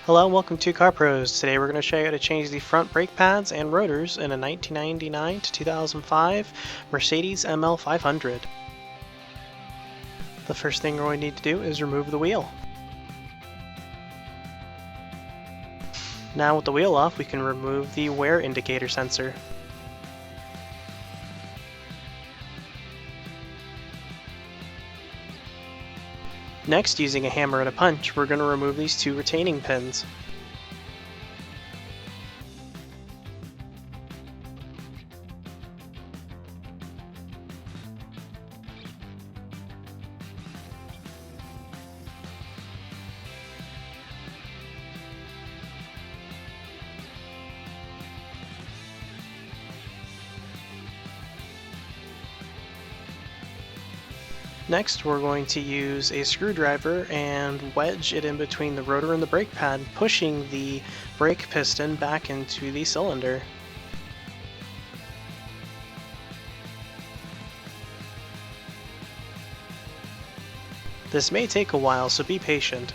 Hello and welcome to Car Pros. Today we're going to show you how to change the front brake pads and rotors in a 1999 to 2005 Mercedes ML 500. The first thing we're going to need to do is remove the wheel. Now with the wheel off, we can remove the wear indicator sensor. Next, using a hammer and a punch, we're going to remove these two retaining pins. Next, we're going to use a screwdriver and wedge it in between the rotor and the brake pad, pushing the brake piston back into the cylinder. This may take a while, so be patient.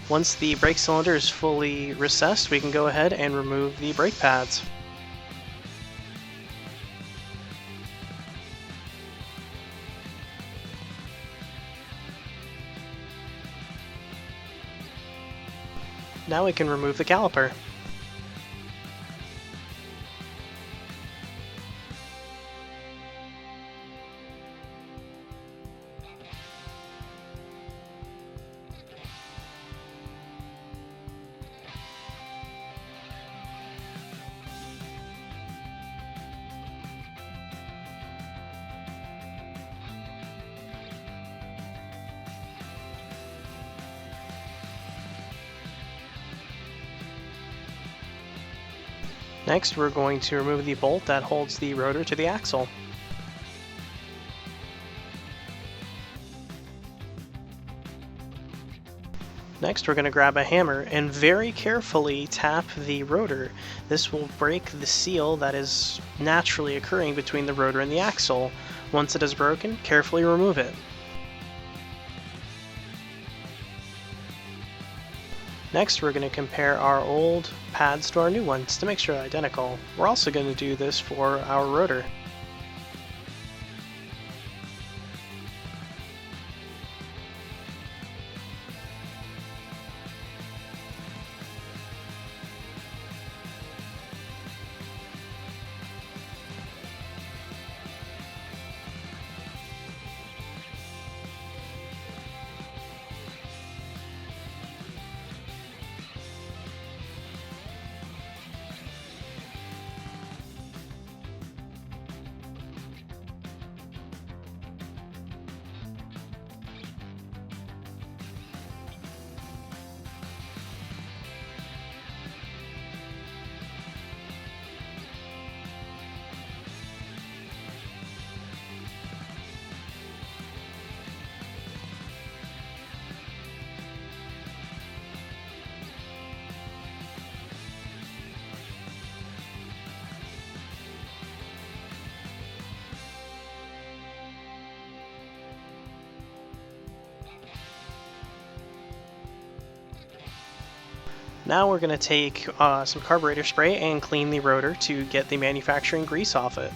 Once the brake cylinder is fully recessed, we can go ahead and remove the brake pads. Now we can remove the caliper. Next, we're going to remove the bolt that holds the rotor to the axle. Next, we're going to grab a hammer and very carefully tap the rotor. This will break the seal that is naturally occurring between the rotor and the axle. Once it is broken, carefully remove it. Next, we're going to compare our old pads to our new ones to make sure they're identical. We're also going to do this for our rotor. Now we're going to take some carburetor spray and clean the rotor to get the manufacturing grease off it.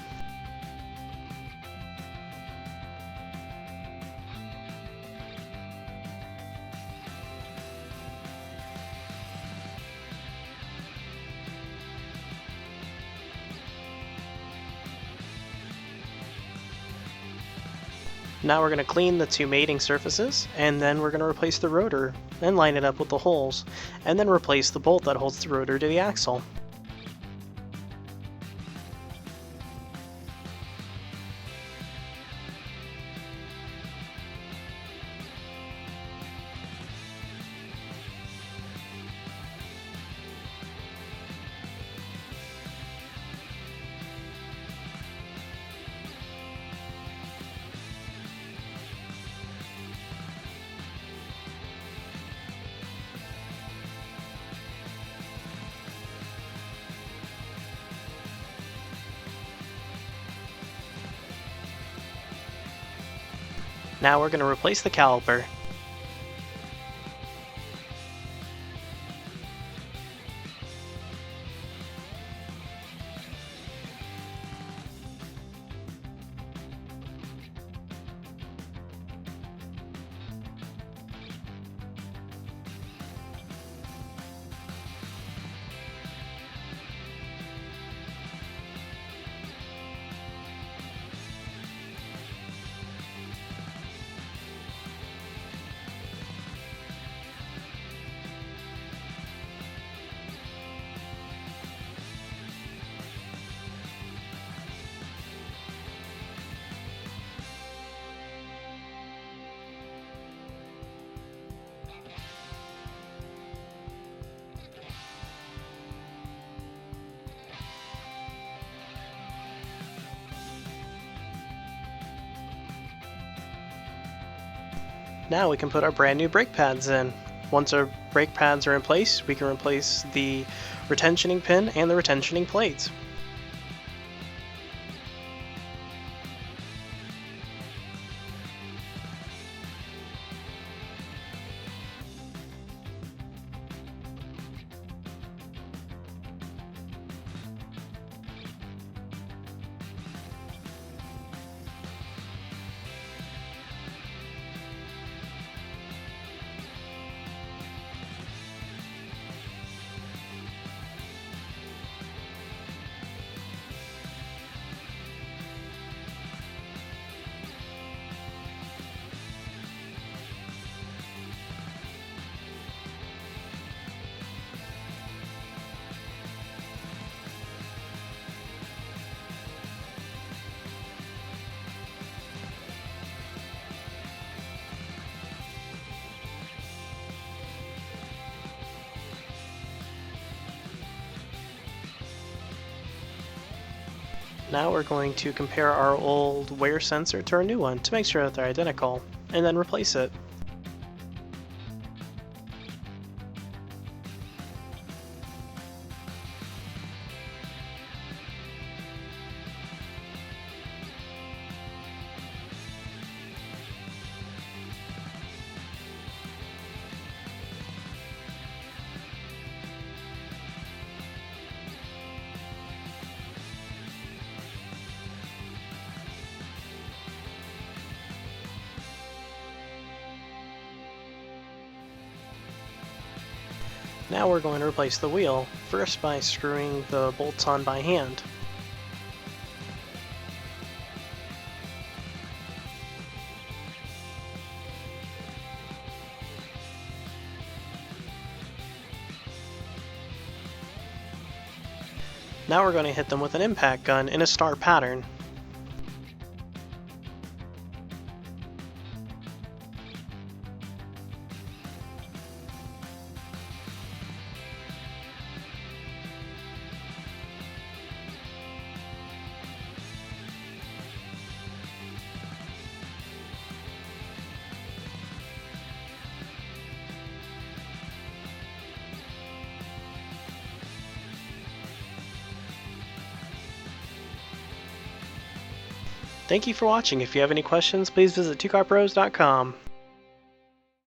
Now we're going to clean the two mating surfaces, and then we're going to replace the rotor and line it up with the holes, and then replace the bolt that holds the rotor to the axle. Now we're going to replace the caliper. Now we can put our brand new brake pads in. Once our brake pads are in place, we can replace the retentioning pin and the retentioning plate. Now we're going to compare our old wear sensor to our new one to make sure that they're identical, and then replace it. Now we're going to replace the wheel, first by screwing the bolts on by hand. Now we're going to hit them with an impact gun in a star pattern. Thank you for watching. If you have any questions, please visit twocarpros.com.